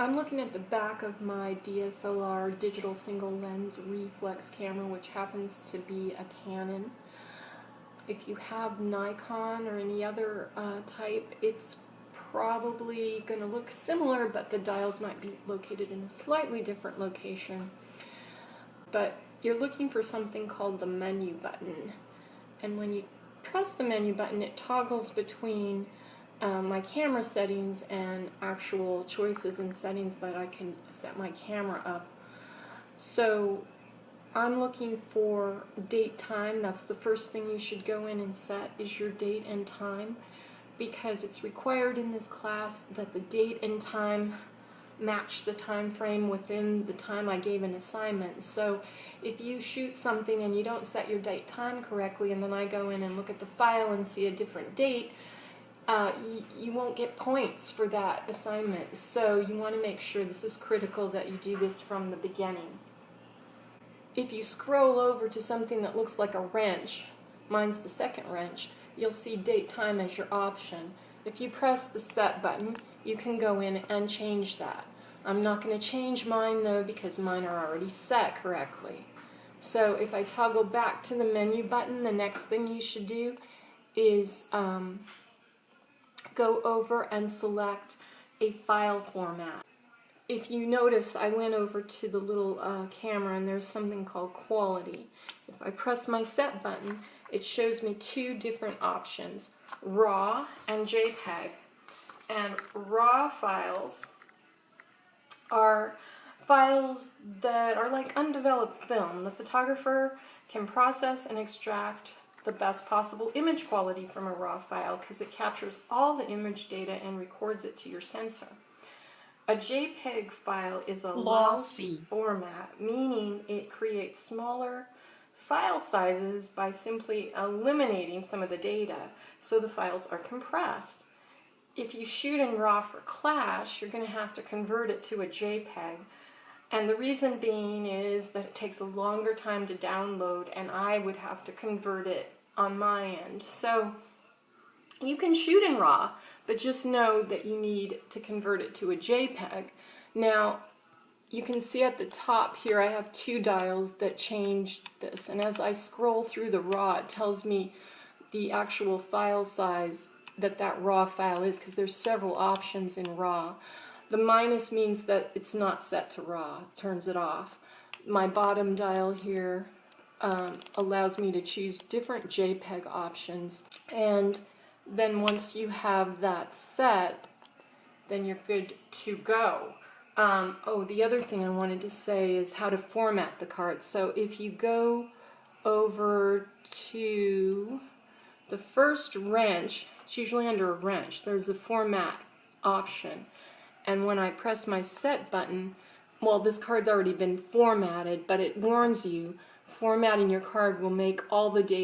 I'm looking at the back of my DSLR digital single lens reflex camera, which happens to be a Canon. If you have Nikon or any other type, it's probably going to look similar, but the dials might be located in a slightly different location. But you're looking for something called the menu button, and when you press the menu button, it toggles between my camera settings and actual choices and settings that I can set my camera up. So I'm looking for date time. That's the first thing you should go in and set, is your date and time, because it's required in this class that the date and time match the time frame within the time I gave an assignment. So if you shoot something and you don't set your date time correctly, and then I go in and look at the file and see a different date, you won't get points for that assignment. So you want to make sure, this is critical, that you do this from the beginning. If you scroll over to something that looks like a wrench, mine's the second wrench, you'll see date time as your option. If you press the set button, you can go in and change that. I'm not going to change mine though, because mine are already set correctly. So if I toggle back to the menu button, the next thing you should do is go over and select a file format. If you notice, I went over to the little camera and there's something called quality. If I press my set button, it shows me two different options, RAW and JPEG. And RAW files are files that are like undeveloped film. The photographer can process and extract the best possible image quality from a RAW file because it captures all the image data and records it to your sensor. A JPEG file is a lossy format, meaning it creates smaller file sizes by simply eliminating some of the data, so the files are compressed. If you shoot in RAW for Clash, you're going to have to convert it to a JPEG. And the reason being is that it takes a longer time to download, and I would have to convert it on my end. So you can shoot in RAW, but just know that you need to convert it to a JPEG. Now, you can see at the top here I have two dials that change this, and as I scroll through the RAW, it tells me the actual file size that RAW file is, because there's several options in RAW. The minus means that it's not set to RAW, it turns it off. My bottom dial here allows me to choose different JPEG options, and then once you have that set, then you're good to go. Oh, the other thing I wanted to say is how to format the card. So if you go over to the first wrench, it's usually under a wrench, there's a format option. And when I press my set button, well, this card's already been formatted, but it warns you, formatting your card will make all the data